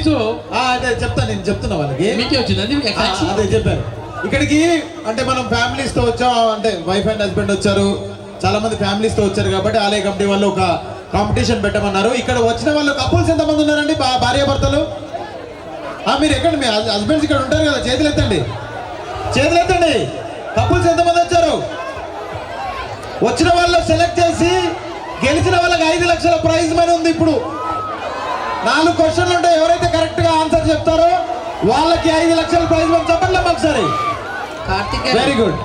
Families అదే నేను చెప్తున్నా వాళ్ళకి మీకే వచ్చింది అది అదే చెప్పారు. ఇక్కడికి అంటే మనం ఫ్యామిలీస్ తో వచ్చాం, అంటే వైఫ్ అండ్ హస్బెండ్ వచ్చారు, చాలా మంది ఫ్యామిలీస్ తో వచ్చారు కాబట్టి ఆలయ కమిటీ వాళ్ళు ఒక కాంపిటీషన్ పెట్టమన్నారు. ఇక్కడ వచ్చిన వాళ్ళు కపుల్స్ ఎంతమంది ఉన్నారండి, భార్యాభర్తలు? మీరు ఎక్కడ, మీ హస్బెండ్స్ ఇక్కడ ఉంటారు కదా, చేతులు ఎత్తండి, చేతులు ఎత్తండి. కపుల్స్ ఎంతమంది వచ్చారు? వచ్చిన వాళ్ళు సెలెక్ట్ చేసి గెలిచిన వాళ్ళకి 5 లక్షల ప్రైజ్ మనీ ఉంది. ఇప్పుడు 4 క్వశ్చన్లు ఉంటాయి, ఎవరైతే కరెక్ట్ గా ఆన్సర్ చెప్తారో వాళ్ళకి 5 లక్షల ప్రైజ్ మనీ. చెప్పండి ఒకసారి. Very good.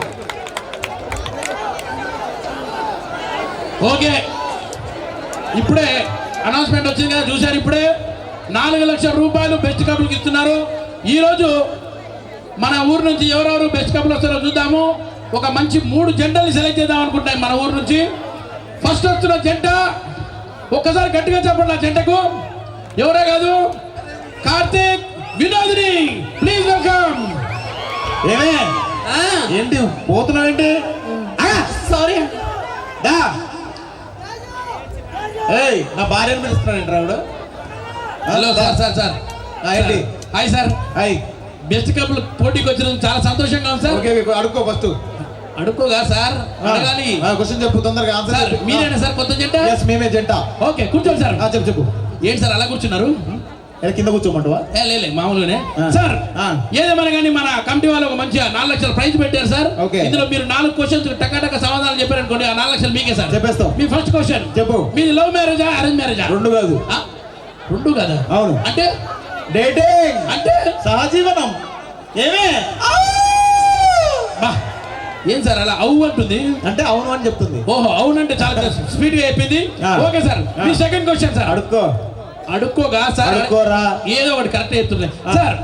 ఓకే, ఇప్పుడే అనౌన్స్మెంట్ వచ్చింది కదా, చూశారు. ఇప్పుడే 4 లక్షల రూపాయలు బెస్ట్ కపుల్కి ఇస్తున్నారు. ఈరోజు మన ఊరు నుంచి ఎవరెవరు బెస్ట్ కపుల్ వస్తారో చూద్దాము. ఒక మంచి 3 జంటలు సెలెక్ట్ చేద్దాం అనుకుంటాం మన ఊరు నుంచి. ఫస్ట్ వస్తున్న జంట, ఒక్కసారి గట్టిగా చెప్పండి ఆ జంటకు. ఎవరే కాదు, కార్తీక్, వినోదిని. Please welcome. ఏమే ఏంటి పోతున్నావు ఏంటి? సారీ నా భార్యను పిలుస్తున్నాడు రావుడు. Hello sir. సార్ సార్ ఏంటి? Hi sir. Hi. Best couple పోటీకి వచ్చినందుకు చాలా సంతోషంగా ఉంది సార్. ఓకే, అడుక్కో ఫస్ట్. అడుక్కోగా సార్, అడగాలి. క్వశ్చన్ చెప్పు తొందరగా. ఆన్సర్ మీరేనా సార్ కొత్త జంట? మేమే జంట. ఓకే, కూర్చోండి సార్. చెప్పు. ఏంటి సార్ అలా కూర్చున్నారు? కింద కూర్చోమంటావా? లే మామూలుగానే సార్. ఏదేమన్నా కానీ మన కమిటీ వాళ్ళు ఒక మంచిగా 4 లక్షల ప్రైజ్ పెట్టారు సార్. ఇందులో మీరు 4 క్వశ్చన్స్ టక సమాధానాలు చెప్పారు అనుకోండి, ఆ 4 లక్షలు మీకే సార్. చెప్పేస్తాం. మీ ఫస్ట్ క్వశ్చన్ చెప్పు. మీది లవ్ మ్యారేజా, అరేంజ్ మ్యారేజా? 2 కాదు. 2 కదా? అవును. అంటే డేటింగ్, అంటే సహజీవనం. ఏమే ఏం సార్ అలా అవు అంటుంది? అంటే అవును అని చెప్తుంది. ఓహో, అవునంటే చాలా స్పీడ్ గా చెప్పింది. ఓకే సార్, మీ సెకండ్ క్వశ్చన్ సార్. అడుక్కోగా సార్. అడుక్కోరా, ఏదో ఒకటి కరెక్ట్ చెప్తున్నాయి సార్.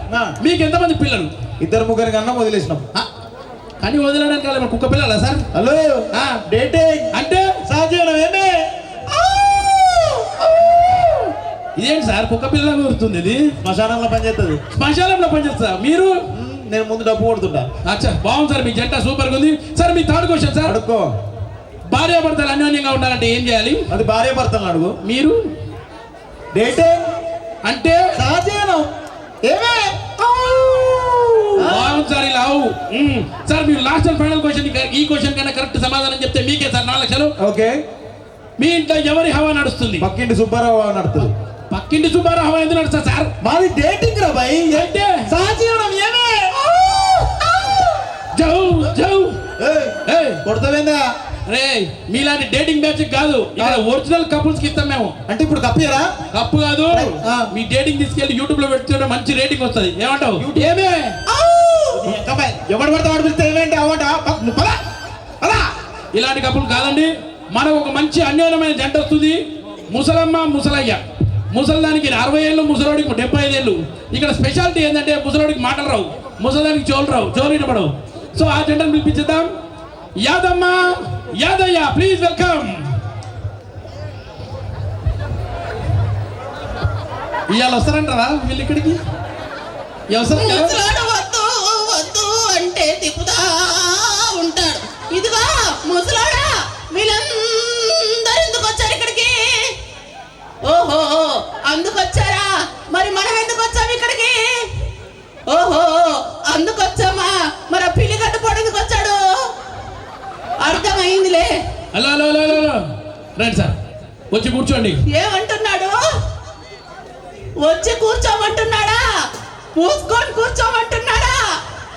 మీకు ఎంతమంది పిల్లలు? 2-3 కన్నా వదిలేసినాం. కానీ వదిలేడానికి మన కుక్క పిల్లలా సార్? హలో, డేటింగ్ అంటే సహజీవనం. ఏమే ఇదేంటి సార్ కుక్క పిల్ల గుర్తుంది? ఇది శ్మశానంలో పనిచేస్తుంది. శ్మశానంలో పనిచేస్తా మీరు? నేను ముందు డబ్బు కొడుతుంటా. అచ్చా, బాగుంది సార్, మీ జంట సూపర్ గా ఉంది సార్. మీ థర్డ్ క్వశ్చన్ సార్. అడుక్కో. భార్యాభర్తలు అన్యోన్యంగా ఉండాలంటే ఏం చేయాలి? అది భార్యాభర్తలను అడుగు. మీరు డేటింగ్ అంటే సహజీవనం. ఏమే బాగుంది సార్, ఇలా అవు. సార్ మీరు లాస్ట్ అండ్ ఫైనల్ క్వశ్చన్, ఈ క్వశ్చన్ కన్నా కరెక్ట్ సమాధానం చెప్తే మీకే సార్ 4 లక్షలు. ఓకే. మీ ఇంట్లో ఎవరి హవా నడుస్తుంది? పక్కింటి సుబ్బారావు నడుస్తుంది. పక్కింటి సుబ్బారావు హవా ఎందుకు నడుస్తా సార్? మాది డేటింగ్ రా భయ్. అంటే సహజీవనం. ఏమే కొడతావేందా? రే, మీలాంటి డేటింగ్ బ్యాచ్ కాదు, ఇక్కడ ఒరిజినల్ కపుల్స్ కి ఇస్తాం మేము. అంటే ఇప్పుడు కప్పియరా? కప్పు కాదు, మీ డేటింగ్ తీసుకెళ్లి యూట్యూబ్ లో పెడితే మంచి రేటింగ్ వస్తుంది. ఏమంటావు? ఏమే ఎవడు పడితే వాడు పిలిస్తే ఏమేంటి అవ్వట? ఇలాంటి కపుల్ కాదండి, మనకు ఒక మంచి అన్యోన్యమైన జంట వస్తుంది. ముసలమ్మ ముసలయ్య. ముసలిదానికి 60 ఏళ్ళు, ముసలోడికి 75 ఏళ్ళు. ఇక్కడ స్పెషాలిటీ ఏంటంటే ముసలోడికి మాటలు రావు, ముసలిదానికి చెవులు వినపడవు. సో ఆ జంటను పిలిపించేద్దాం. Yadamma, Yadaiah, please welcome. ఇవాళ వస్తారంటారా వీళ్ళు ఇక్కడికి? వద్దు వద్దు అంటే తిప్పుతా ఉంటాడు. ఇదిగో ముసలాడా, వీళ్ళందరూ ఎందుకు వచ్చారు ఇక్కడికి? ఓహో, అందుకొచ్చారా? మరి మనం ఎందుకు వచ్చాము ఇక్కడికి? ఓహో, అందుకొచ్చామా? మరి ఆ పిల్లిగడ్డ పొడికి వచ్చాడు. అర్థమైందిలే. హలో రండి సార్, వచ్చి కూర్చోండి. ఏమంటున్నాడు? వచ్చి కూర్చోమంటున్నాడా? పూసుకొని కూర్చోమంటున్నాడా?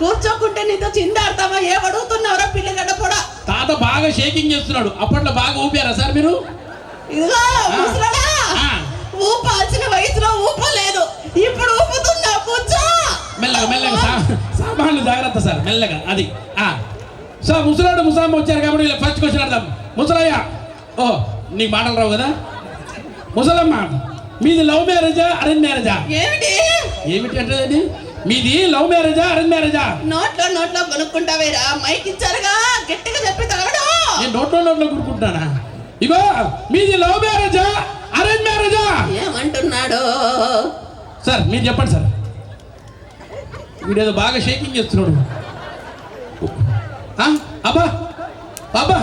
కూర్చోకుంటే నీతో చిందాడతావా? ఏమడుగుతున్నావురా పిల్లిగడ్డ పొడ? తాత బాగా షేకింగ్ చేస్తున్నాడు. అప్పట్లో బాగా ఊపారా సార్ మీరు? ఇదిగో ముసలాడా, ఊపాల్సిన వయసులో ఊపలేదు, ఇప్పుడు ఊపుతున్నా. కూర్చో. మెల్లగా సామాన్లు జాగ్రత్త సార్, మెల్లగా. అది సార్, ముసలాడు ముసలమ్మ వచ్చారు కాబట్టి ఇలా ఫస్ట్ క్వశ్చన్ అర్థం. ముసలయ్య, ఓ నీకు మాటలు రావు కదా. ముసలమ్మ, మీది లవ్ మ్యారేజా, అరేంజ్ మ్యారేజా? ఏమిటి అంటే మీది లవ్ మ్యారేజా, అరేంజ్ మ్యారేజా? నోట్లో కొనుక్కుంటావేరా, మైక్ ఇచ్చారుగా, గట్టిగా చెప్పి తగలడు. నేను నోట్లో కొనుక్కుంటానా? ఇగో, మీది లవ్ మ్యారేజా, అరేంజ్ మ్యారేజా? ఏమంటున్నాడు సార్? మీరు చెప్పండి సార్. వీడేదో బాగా షేకింగ్ చేస్తున్నాడు. అబ్బా బాబా,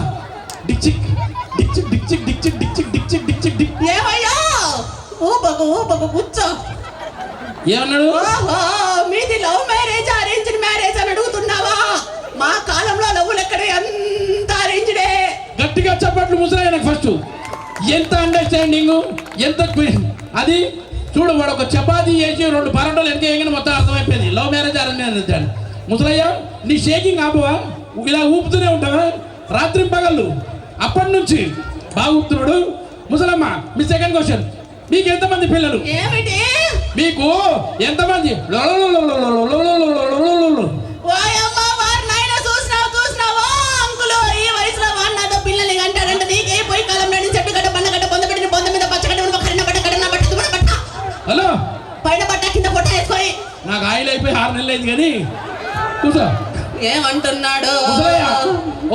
డిక్చిక్ డిక్చిక్ డిక్చిక్ డిక్చిక్ డిక్చిక్ డిక్చిక్ డిక్చిక్ డిక్. ఏమయ్యా? ఊపకు కూర్చో. ఏమన్నాడు? ఓహో మీది లవ్ మ్యారేజ్ అరేంజ్డ్ మ్యారేజ్ అని అడుగుతున్నావా? మా కాలంలో లవ్వులు ఎక్కడ, అంత అరేంజ్డే. గట్టిగా చెప్పట్లు ముసలాయన ఫస్ట్. ఎంత అండర్స్టాండింగ్, ఎంత అది చూడు. వాడు ఒక చపాతీ చేసి 2 పరోటాలు వెనక వేయగానే మొత్తం అర్థమైపోయింది. Love marriage arrange. ముసలయ్య నీ షేకింగ్ ఆపవా? ఇలా ఊపుతూనే ఉంటావా రాత్రి పగళ్ళు? అప్పటి నుంచి బాగా ఊపుతున్నాడు. ముసలమ్మ మీ సెకండ్ క్వశ్చన్. మీకు ఎంతమంది పిల్లలు? ఏమిటి? మీకు ఎంతమంది? ఓయమ్మ వారి నాయన చూసినావా అంకులు? ఈ వయసులో వాడు నాతో పిల్లల్ని అంటాడంట. నీకే పోయి కాలం నాడి చెట్టు గడ్డ బండ గడ్డ పొందబెట్టిన పొంద మీద పచ్చగడ్డ కరిన బట్ట కడిన బట్ట తుమ్మ బట్ట హలో పైన బట్ట కింద పొట్ట వేసుకొని. నాకు ఆయిల్ అయిపోయి 6 నెలలు అయింది కానీ కూర్చో. ఏమంటున్నాడు? ముసలయ్య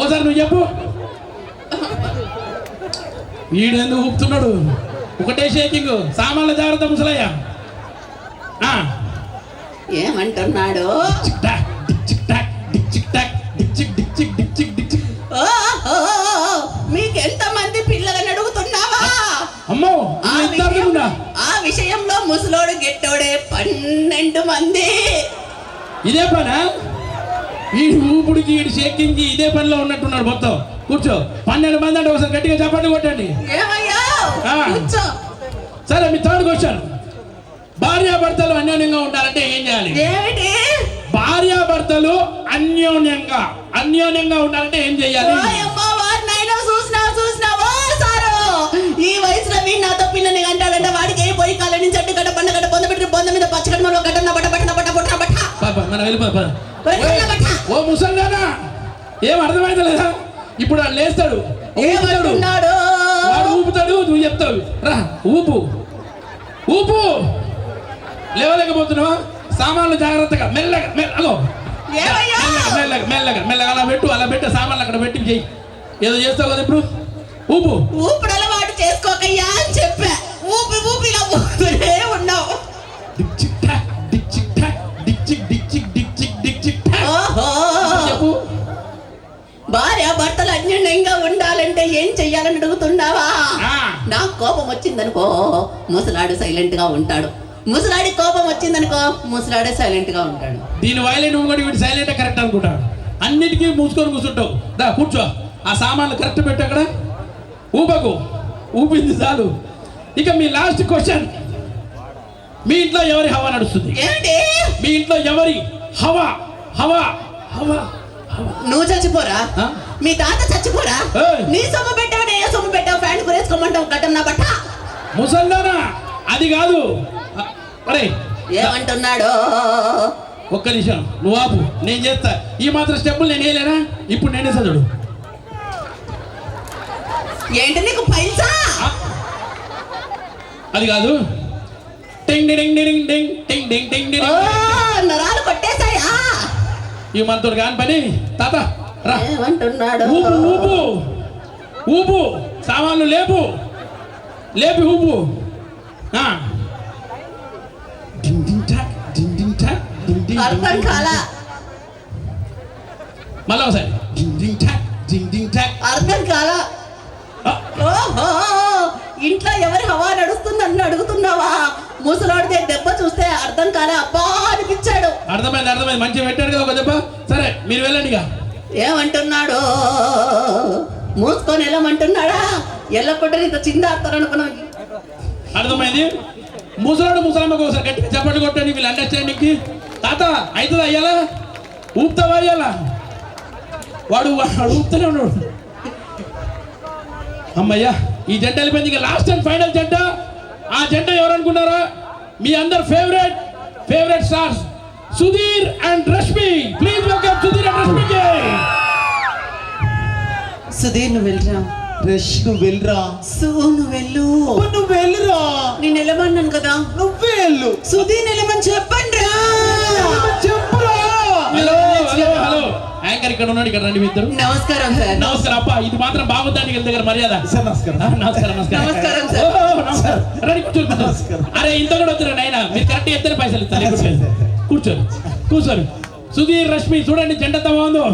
ఓసారి నువ్వు చెప్పు. వీడు ఎందుకు ఊపుతున్నాడు? ఒకటే షేకింగ్. సామాన్ల జాగ్రత్త ముసలయ్య. ఏమంటున్నాడు? చిక్ టాక్ డిక్ చిక్ టాక్ డిక్ చిక్ టాక్ డిక్ చిక్ డిక్ చిక్ డిక్ చిక్ డిక్ చిక్. మీకెంత మంది పిల్లలని అడుగుతున్నావా? అమ్మో ఆ విషయంలో ముసలోడు గెట్టోడే 12 మంది. ఇదే పనా? వీడి ఊపుడికి వీడి షేకింగ్కి ఇదే పనిలో ఉన్నట్టున్నాడు మొత్తం. కూర్చో. 12 మంది అంటే ఒకసారి గట్టిగా చప్పట్లు కొట్టండి. ఏమయ్యా? కూర్చో. సరే మీ థర్డ్ క్వశ్చన్. భార్యాభర్తలు అన్యోన్యంగా ఉండాలంటే ఏం చేయాలి? ఏమిటి? భార్యాభర్తలు అన్యోన్యంగా ఉండాలంటే ఏం చేయాలి? చూసినావా సారు? ఈ వయసులో వీడు నాతో పిల్లని అంటాడంటే వాడికి ఏ పోయి కాల నుంచి అడ్డు గడ్డ బండ గడ్డ పొందబెట్టి పొంద మీద పచ్చగడ్డలో గడ్డ బట్ట బట్ట బట్ట బట్ట బట్ట మనం వెళ్ళిపో. ఓ ముసల్దానా ఏం అర్థమైతే లేదా? ఇప్పుడు వాడు లేస్తాడు, ఏమంటున్నాడు? వాడు ఊపుతాడు, నువ్వు చెప్తావు రా ఊపు ఊపు. లేవలేకపోతున్నావా? సామాన్లు జాగ్రత్తగా మెల్లగా మెల్లగా అలా పెట్టు సామాన్లు అక్కడ పెట్టి చెయ్యి. ఏదో చేస్తావు కదా ఇప్పుడు. ఊపు. ఊపుడు అలవాటు చేసుకోకయ్యా అని చెప్పా. ఊపిగా ఊపుతూనే ఉన్నావు. చెప్పు. భార్య భర్తలు అన్యోన్యంగా ఉండాలంటే ఏం చెయ్యాలని అడుగుతున్నావా? నాకు కోపం వచ్చిందనుకో ముసలాడు సైలెంట్ గా ఉంటాడు. ముసలాడి కోపం వచ్చిందనుకో ముసలాడే సైలెంట్ గా ఉంటాడు. దీని వైలెంట్ ఊగడి వీడు సైలెంట్ కరెక్ట్ అనుకుంటాడు. అన్నిటికీ మూసుకొని కూర్చుంటావు. దా కూర్చో. ఆ సామాన్లు కరెక్ట్ పెట్టు అక్కడ. ఊపకు. ఊపింది చాలు. ఇక మీ లాస్ట్ క్వశ్చన్. మీ ఇంట్లో ఎవరి హవా నడుస్తుంది? ఏంటి? మీ ఇంట్లో ఎవరి హవా? హవా హవా నువ్వు చచ్చిపోరా? మీ తాత చచ్చిపోరా? నీ సొమ్ము పెట్టావు, నే సొమ్ము పెట్టావు, ఫ్యాన్ కురేసుకోమంటావు గడ్డం నా బట్ట. ముసల్దానా అది కాదు. అరే ఏమంటున్నాడు? ఒక్క నిమిషం నువ్వు ఆపు, నేను చేస్తా. ఈ మాత్రం స్టెప్పులు నేను వేయలేనా? ఇప్పుడు నేనే చదువు. ఏంటి నీకు పైసా? అది కాదు. టింగ్ డింగ్ డింగ్ డింగ్ టింగ్ డింగ్ డింగ్ డింగ్. నరాలు కొట్టేశాయా? ఈ మంతుడు కాని పని. తాత రా. ఏమంటున్నాడు? ఊపు ఊపు ఊపు. సామాన్లు లేపు ఊపు. అర్థం కాలా? మళ్ళా ఒకసారి. అర్థం కాలా? ఓహో ఇంట్లో ఎవరి హవా నడుస్తుందని అడుగుతున్నావా? ముసలాడితే దెబ్బ చూస్తే అర్థం కాలే, అబ్బా అనిపించాడు. అర్థమైంది. మంచిగా పెట్టాడు కదా ఒక దెబ్బ. సరే మీరు వెళ్ళండి. ఇక ఏమంటున్నాడు? మూసుకొని వెళ్ళమంటున్నాడా? ఎల్లకుండా ఇంత చిందాడతారు అనుకున్నావు. అర్థమైంది. ముసలమ్మకు ఒకసారి గట్టిగా చప్పట్లు కొట్టండి వీళ్ళు అండర్స్టాండింగ్కి. తాత అవుతుంది అయ్యాలా? ఊపుతావా అయ్యాలా? వాడు ఊపుతూనే ఉన్నాడు. అమ్మయ్యా ఈ జంట వెళ్ళిపోయింది. ఇక లాస్ట్ అండ్ ఫైనల్ జంట. ఆ జంట ఎవరు అనుకున్నారా? మీ అందరు favourite stars Sudheer and Rashmi. Please welcome Sudheer and Rashmi. Sudheer నువ్వు వెళ్ళరా. రష్ నువ్వు వెళ్ళరా. నువ్వు వెళ్ళురా. నేను వెళ్ళమన్నాను కదా. నువ్వే వెళ్ళు. సుధీర్ వెళ్ళమని చెప్పండి రా. చెప్పురా. హలో యాంకర్ ఇక్కడ ఉన్నాడు. ఇక్కడ రండి మీ ఇద్దరు. నమస్కారం సార్. నమస్కారం అప్ప. ఇది మాత్రం బాగుందండి వీళ్ళ దగ్గర మర్యాద. నమస్కారం సార్. రండి కూర్చోరు. అరే ఇంత కూడా వద్దురా నాయన. మీరు కరెక్ట్ చెప్తే పైసలు ఇస్తాను. కూర్చోరు. సుధీర్ రష్మి చూడండి జంట ఎంత బాగుందో.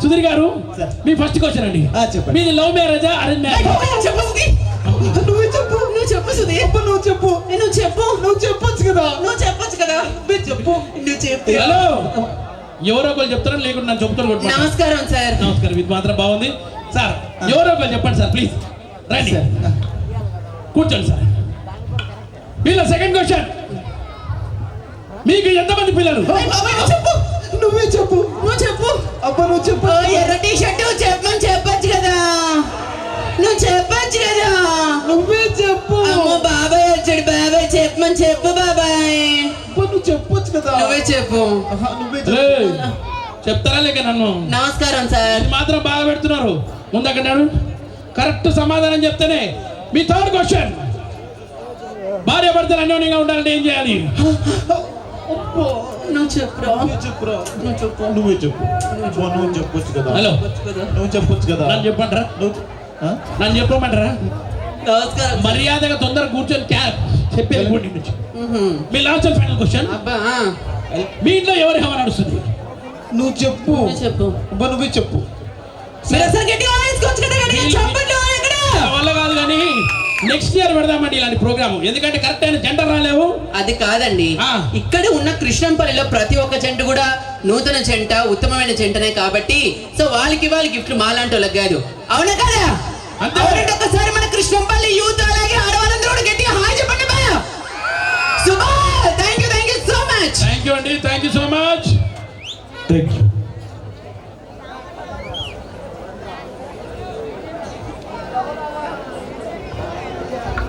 సుధీర్ గారు మీ ఫస్ట్ క్వశ్చన్ అండి. మీది లవ్ మ్యారేజా అరేంజ్ మ్యారేజ్? నువ్వు చెప్పు సుధీర్. నువ్వు చెప్పొచ్చు కదా. నువ్వు చెప్పొచ్చు చెప్పు. నువ్వు చెప్పు. హలో ఎవరో ఒకరు చెప్తారా లేకుండా నన్ను చెప్తారు కొట్టుకుంటా. నమస్కారం సార్. నమస్కారం, ఇది మాత్రం బాగుంది సార్. ఎవరో ఒకరు చెప్పండి సార్ ప్లీజ్. రండి కూర్చోండి సార్. వీళ్ళ సెకండ్ క్వశ్చన్, మీకు ఎంతమంది పిల్లలు? చెప్పు, నువ్వే చెప్పు. నువ్వు చెప్పు. అబ్బా నువ్వు చెప్పు. ఎర్ర టీ షర్టు చెప్పమని చెప్పొచ్చు కదా, నువ్వు చెప్పొచ్చు కదా. నువ్వే చెప్పు. అమ్మో బాబాయ్ వచ్చాడు, బాబాయ్ చెప్పమని చెప్పు బాబాయ్. అబ్బా నువ్వు చెప్పొచ్చు కదా. నువ్వే చెప్పు. ఆహా, నువ్వే ఏయ్, చెప్పు. చెప్తారా లేక నన్ను? నమస్కారం సార్. ఇది మాత్రం బాగా పెడుతున్నారు. ముందక్కడాడు కరెక్ట్ సమాధానం చెప్తేనే. మీ థర్డ్ క్వశ్చన్, భార్య భర్తలు అన్యోన్యంగా ఉండాలంటే ఏం చేయాలి? అబ్బా, నువ్వు చెప్పురా. నువ్వే చెప్పురా. నువ్వు చెప్పు. నువ్వే చెప్పు. అబ్బా, నువ్వు చెప్పొచ్చు కదా. హలో నువ్వు చెప్పొచ్చు కదా. నన్ను చెప్పంటారా? నువ్వు ఆ? నన్ను చెప్పమంటారా? నమస్కారం. మర్యాదగా తొందరగా కూర్చొని క్యాబ్ చెప్పేది కూడి నుంచి. మ్మ్హ్మ్. మీ లాస్ట్ అండ్ ఫైనల్ క్వశ్చన్, అబ్బా మీ ఇంట్లో ఎవరి హవా నడుస్తుంది? నువ్వు చెప్పు. నువ్వు చెప్పు. అబ్బా నువ్వే చెప్పు. మీరు అసలు గట్టిగా వాయించుకోవచ్చు కదా, గట్టిగా చెప్పండి ఇక్కడ. నా వల్ల కాదు కానీ నెక్స్ట్ ఇయర్ పెడదామండి ఇలాంటి ప్రోగ్రామ్. ఎందుకంటే కరెక్ట్ అయిన జంట రాలేవు. అది కాదండి, ఆ. ఇక్కడ ఉన్న కృష్ణంపల్లిలో ప్రతి ఒక్క జంట కూడా నూతన జంట, ఉత్తమమైన జంటనే కాబట్టి సో వాళ్ళకి గిఫ్ట్లు మాలాంటి వాళ్ళకి కాదు. అవునా కదా? అంతే. అవునంటే ఒక్కసారి మన కృష్ణంపల్లి యూత్ అలాగే ఆడవాళ్ళందరూ కూడా గట్టిగా హాయ్ చెప్పండి bye. Subha, thank you so much. Thank you అండి, thank you so much. Thank you.